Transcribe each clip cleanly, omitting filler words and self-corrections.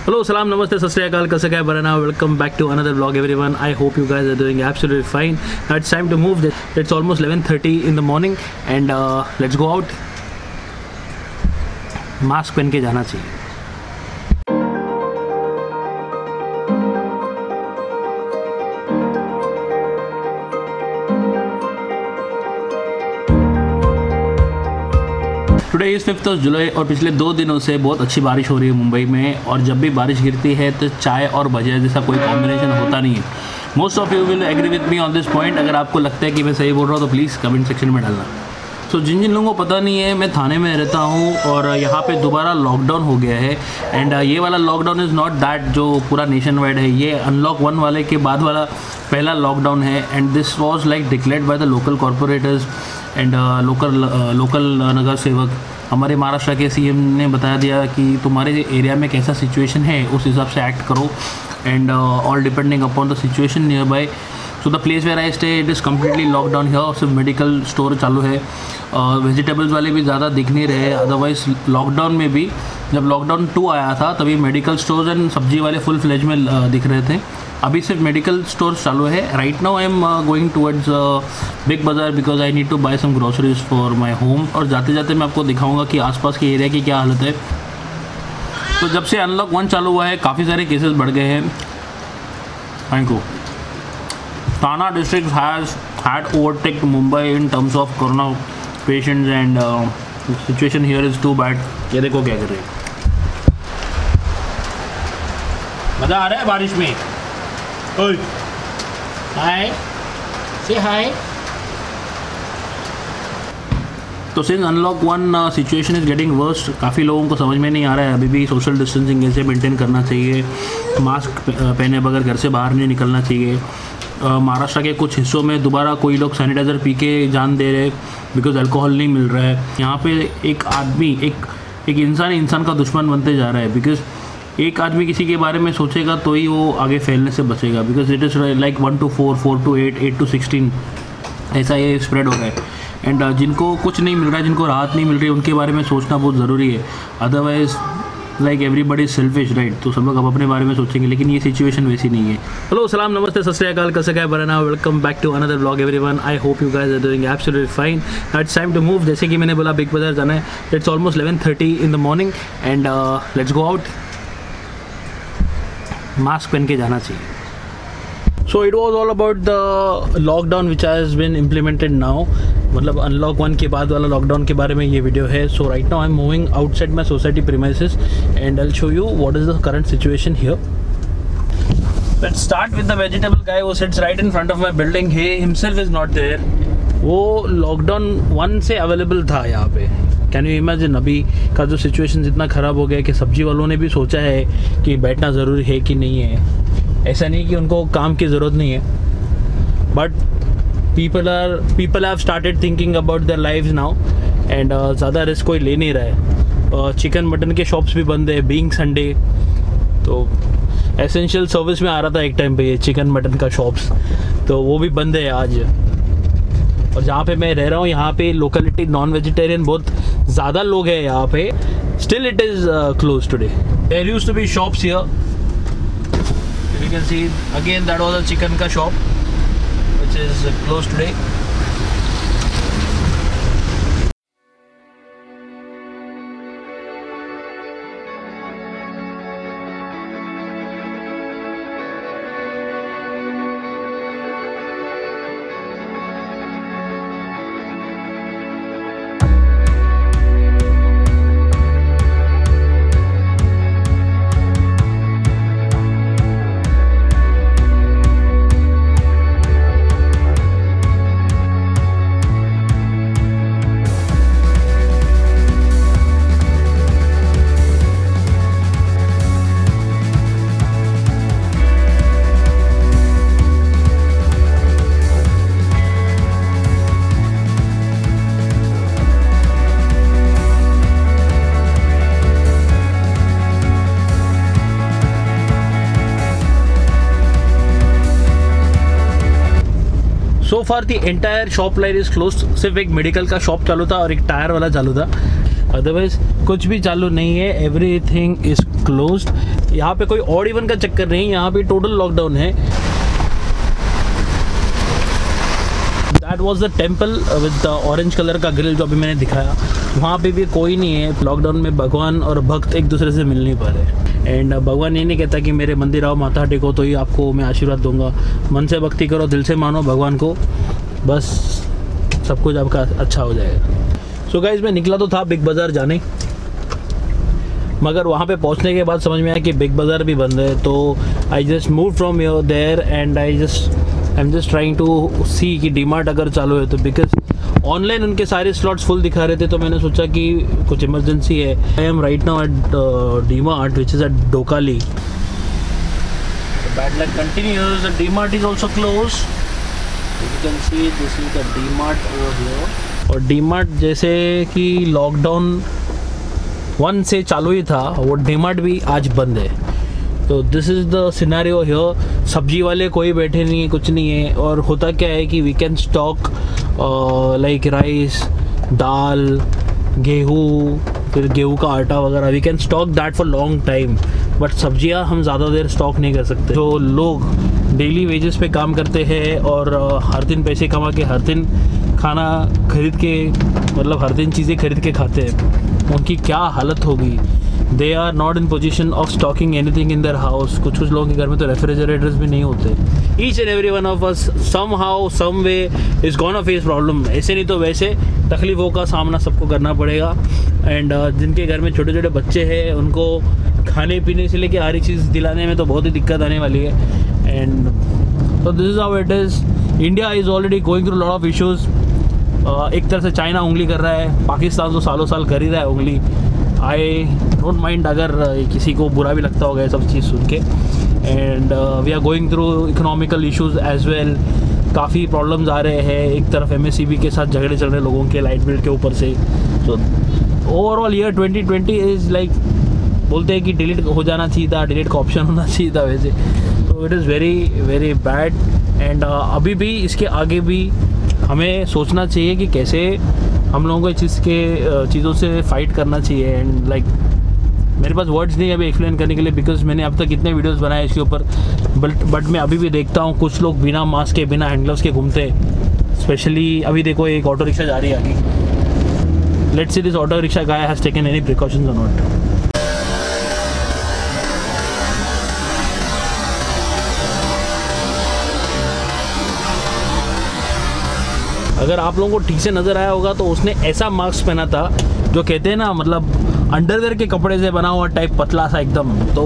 Hello, salam, namaste, sat sri akal, kaise hai barana? Welcome back to another vlog, everyone. I hope you guys are doing absolutely fine. Now it's time to move. It's almost 11:30 in the morning, and let's go out. Mask पहन के जाना चाहिए. Today is 5th जुलाई और पिछले 2 दिनों से बहुत अच्छी बारिश हो रही है मुंबई में. और जब भी बारिश गिरती है तो चाय और भजिया जैसा कोई कॉम्बिनेशन होता नहीं है. Most of you will agree with me on this point. अगर आपको लगता है कि मैं सही बोल रहा हूँ तो प्लीज़ कमेंट सेक्शन में डालना. सो जिन लोगों को पता नहीं है, मैं थाने में रहता हूँ और यहाँ पे दोबारा लॉकडाउन हो गया है. एंड ये वाला लॉकडाउन इज़ नॉट दैट जो पूरा नेशन वाइड है. ये अनलॉक 1 वाले के बाद वाला पहला लॉकडाउन है. And this was like declared by the local corporators and local नगर सेवक. हमारे महाराष्ट्र के सीएम ने बता दिया कि तुम्हारे एरिया में कैसा सिचुएशन है उस हिसाब से एक्ट करो. And all depending upon the situation nearby. So the place where I stay it is completely lockdown है. सिर्फ मेडिकल स्टोर चालू है. वेजिटेबल्स वाले भी ज़्यादा दिख नहीं रहे. अदरवाइज लॉकडाउन में भी जब लॉकडाउन 2 आया था तभी मेडिकल स्टोर्स एंड सब्जी वाले फुल फ्लेज में दिख रहे थे. अभी सिर्फ मेडिकल स्टोर्स चालू है. Right now I am going towards Big Bazaar because I need to buy some groceries for my home. और जाते जाते मैं आपको दिखाऊंगा कि आसपास के एरिया की क्या हालत है. तो जब से अनलॉक 1 चालू हुआ है काफ़ी सारे केसेस बढ़ गए हैं. Thank you. Thana district has had overtaken Mumbai in terms of corona patients and the situation here is too bad. ये देखो क्या कर रहे हैं. मज़ा आ रहा है बारिश में. ओए हाय से हाय. तो since unlock 1 situation is getting worst. काफ़ी लोगों को समझ में नहीं आ रहा है अभी भी सोशल डिस्टेंसिंग कैसे मेंटेन करना चाहिए. मास्क पहने बगैर घर से बाहर नहीं निकलना चाहिए. महाराष्ट्र के कुछ हिस्सों में दोबारा कोई लोग सैनिटाइज़र पी के जान दे रहे बिकॉज अल्कोहल नहीं मिल रहा है. यहाँ पे एक आदमी एक इंसान का दुश्मन बनते जा रहा है. बिकॉज एक आदमी किसी के बारे में सोचेगा तो ही वो आगे फैलने से बचेगा. Because it is like 1 to 4, 4 to 8, 8 to 16 ऐसा ये स्प्रेड हो रहा है. एंड जिनको कुछ नहीं मिल रहा है, जिनको राहत नहीं मिल रही है, उनके बारे में सोचना बहुत ज़रूरी है. Otherwise like everybody selfish right. तो सब लोग अब अपने बारे में सोचेंगे लेकिन ये सिचुएशन वैसी नहीं है. हेलो, सलाम, नमस्ते, सत श्री अकाल, कैसे हैं बरना? Welcome back to another vlog, everyone. I hope you guys are doing absolutely fine. Now it's time to move. जैसे कि मैंने बोला बिग बाज़ार जाना है. It's almost 11:30 in the morning and let's go out. Mask पहन के जाना चाहिए. So it was all about the lockdown which has been implemented now. मतलब अनलॉक 1 के बाद वाला लॉकडाउन के बारे में ये वीडियो है. So right now I am moving outside my society premises and I will show you what is the current situation here. Let's start with the vegetable guy who sits right in front of my building. He himself is not there. वो lockdown 1 से available था यहाँ पे. Can you imagine अभी का जो situation इतना ख़राब हो गया कि सब्जी वालों ने भी सोचा है कि बैठना ज़रूरी है कि नहीं है. ऐसा नहीं कि उनको काम की ज़रूरत नहीं है but people have started thinking about their lives now and ज़्यादा रिस्क कोई ले नहीं रहा है. चिकन मटन के शॉप्स भी बंद है बीइंग संडे. तो एसेंशियल सर्विस में आ रहा था एक टाइम पे ये चिकन मटन का शॉप्स, तो वो भी बंद है आज. और जहाँ पे मैं रह रहा हूँ यहाँ पे लोकेलिटी नॉन वेजिटेरियन बहुत ज़्यादा लोग हैं यहाँ पे. Still it is close today. There used to be shops here. You can see again that was a chicken का shop which is closed today. So far the entire shop line is close. सिर्फ एक medical का shop चालू था और एक tyre वाला चालू था. अदरवाइज कुछ भी चालू नहीं है. एवरीथिंग इज क्लोज्ड यहाँ पे कोई ऑड इवन का चक्कर नहीं, यहाँ पे टोटल लॉकडाउन है। That was the temple with the orange colour का ग्रिल जो अभी मैंने दिखाया, वहाँ पे भी कोई नहीं है। लॉकडाउन में भगवान और भक्त एक दूसरे से मिल नहीं पा रहे। एंड भगवान ये नहीं कहता कि मेरे मंदिर आओ, माथा टेको तो ही आपको मैं आशीर्वाद दूंगा। मन से भक्ति करो, दिल से मानो भगवान को, बस सब कुछ आपका अच्छा हो जाएगा। सो गाइस, मैं निकला तो था बिग बाज़ार जाने, मगर वहाँ पे पहुँचने के बाद समझ में आया कि बिग बाज़ार भी बंद है। तो I just move from your there and I am just trying to see कि डीमार्ट अगर चालू है तो, बिकॉज ऑनलाइन उनके सारे स्लॉट्स फुल दिखा रहे थे। तो मैंने सोचा कि कुछ इमरजेंसी है। I am right now at DMart which is at Dhokali. Bad luck continues, the DMart is also close. You can see this is the DMart over here. और डीमार्ट जैसे कि लॉकडाउन 1 से चालू ही था, वो डीमार्ट भी आज बंद है। तो this is the scenario here. सब्जी वाले कोई बैठे नहीं है, कुछ नहीं है। और होता क्या है कि we can stock like rice, dal, गेहूँ, फिर गेहूँ का आटा वगैरह, we can stock that for long time. But सब्जियां हम ज़्यादा देर स्टॉक नहीं कर सकते। जो लोग डेली वेजेस पे काम करते हैं और हर दिन पैसे कमा के हर दिन खाना खरीद के, मतलब हर दिन चीज़ें खरीद के खाते हैं, उनकी क्या हालत होगी। They are not in position of stocking anything in their house. कुछ लोगों के घर में तो रेफ्रिजरेटर्स भी नहीं होते। Each and every one of us somehow some way is gonna face problem. ऐसे नहीं तो वैसे तकलीफ़ों का सामना सबको करना पड़ेगा। एंड जिनके घर में छोटे छोटे बच्चे हैं, उनको खाने पीने से लेके हर एक चीज़ दिलाने में तो बहुत ही दिक्कत आने वाली है। And so this is how it is. India is already going through a lot of issues. एक तरह से चाइना उंगली कर रहा है, पाकिस्तान तो सालों साल कर ही रहा है उंगली। आई डोंट माइंड अगर किसी को बुरा भी लगता होगा ये सब चीज़ सुन के। And we are going through economical issues as well. काफ़ी प्रॉब्लम्स आ रहे हैं। एक तरफ MSCB के साथ झगड़े चल रहे हैं लोगों के लाइट बिल के ऊपर से। तो ओवरऑल ईयर 2020 इज़ लाइक, बोलते हैं कि डिलीट हो जाना चाहिए था, डिलीट का ऑप्शन होना चाहिए था वैसे। तो it is very very bad. And अभी भी इसके आगे भी हमें सोचना चाहिए कि कैसे हम लोगों को इस चीज़ों से फाइट करना चाहिए। एंड लाइक मेरे पास वर्ड्स नहीं है अभी एक्सप्लेन करने के लिए, बिकॉज मैंने अब तक कितने वीडियोस बनाए इसके ऊपर। बट मैं अभी भी देखता हूँ कुछ लोग बिना मास्क के, बिना हैंड ग्लव्स के घूमते हैं। स्पेशली अभी देखो एक ऑटो रिक्शा जा रही है आगे। Let's see this auto rickshaw guy has taken any precautions और नॉट। अगर आप लोगों को ठीक से नज़र आया होगा तो उसने ऐसा मास्क पहना था जो कहते हैं ना, मतलब अंडरवेयर के कपड़े से बना हुआ टाइप, पतला सा एकदम। तो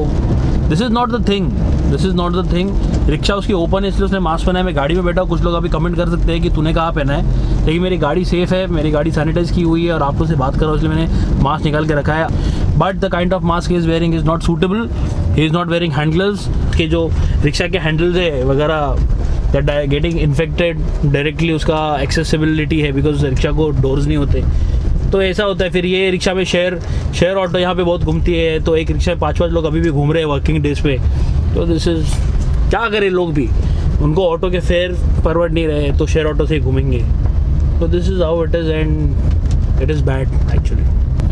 this is not the thing, this is not the thing. Rickshaw उसकी ओपन है इसलिए उसने मास्क पहना है। मैं गाड़ी में बैठा हूँ, कुछ लोग अभी कमेंट कर सकते हैं कि तूने कहाँ पहना है, लेकिन मेरी गाड़ी सेफ़ है, मेरी गाड़ी सैनिटाइज की हुई है और आप लोग से बात कर रहा हूँ इसलिए मैंने मास्क निकाल के रखा है। But the kind of mask is wearing is not suitable. He is not wearing hand gloves. के जो रिक्शा के हैंडल्स है वगैरह दैट गेटिंग इन्फेक्टेड डायरेक्टली, उसका एक्सेसिबिलिटी है बिकॉज रिक्शा को डोर्स नहीं होते। तो ऐसा होता है। फिर ये रिक्शा में शेयर ऑटो यहाँ पे बहुत घूमती है। तो एक रिक्शा में 5-5 लोग अभी भी घूम रहे हैं वर्किंग डेज पे। तो दिस इज़, क्या करें लोग भी, उनको ऑटो के फेयर परवड़ नहीं रहे तो शेयर ऑटो से ही घूमेंगे। तो this is how it is and it is bad actually.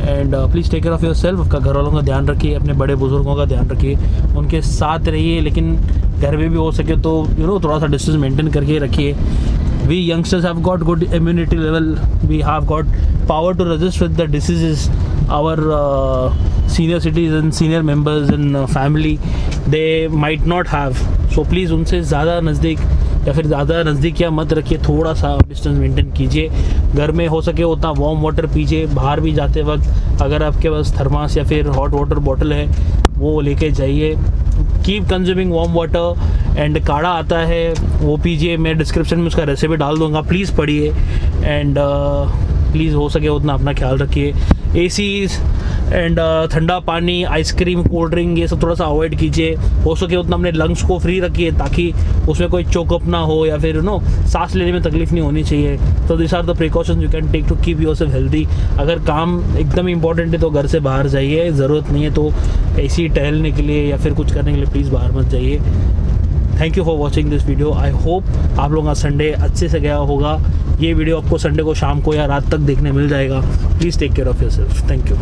And please take care of yourself. आपका घर वालों का ध्यान रखिए, अपने बड़े बुजुर्गों का ध्यान रखिए, उनके साथ रहिए, लेकिन घर में भी हो सके तो थोड़ा सा डिस्टेंस मेंटेन करके रखिए। We youngsters have got good immunity level, we have got power to resist with the diseases. Our senior citizen, senior members in family, they might not have. So please उनसे ज़्यादा नज़दीक या फिर ज़्यादा नज़दीकियाँ मत रखिए, थोड़ा सा डिस्टेंस मेंटेन कीजिए। घर में हो सके उतना वार्म वाटर पीजिए। बाहर भी जाते वक्त अगर आपके पास थर्मास या फिर हॉट वाटर बॉटल है वो लेके जाइए। Keep consuming warm water. And काढ़ा आता है वो पीजिए, मैं डिस्क्रिप्शन में उसका रेसिपी डाल दूँगा, प्लीज़ पढ़िए। एंड प्लीज़ हो सके उतना अपना ख्याल रखिए। ACs एंड ठंडा पानी, आइसक्रीम, कोल्ड ड्रिंक, ये सब थोड़ा सा अवॉइड कीजिए। हो सके उतना अपने लंग्स को फ्री रखिए ताकि उसमें कोई चोकअप ना हो या फिर सांस लेने में तकलीफ नहीं होनी चाहिए। तो this are the precautions you can take to keep yourself healthy. अगर काम एकदम इंपॉर्टेंट है तो घर से बाहर जाइए, ज़रूरत नहीं है तो ऐसे ही टहलने के लिए या फिर कुछ करने के लिए प्लीज़ बाहर मत जाइए। Thank you for watching this video. I hope आप लोगों का संडे अच्छे से गया होगा। ये वीडियो आपको संडे को शाम को या रात तक देखने मिल जाएगा। Please take care of yourself. Thank you.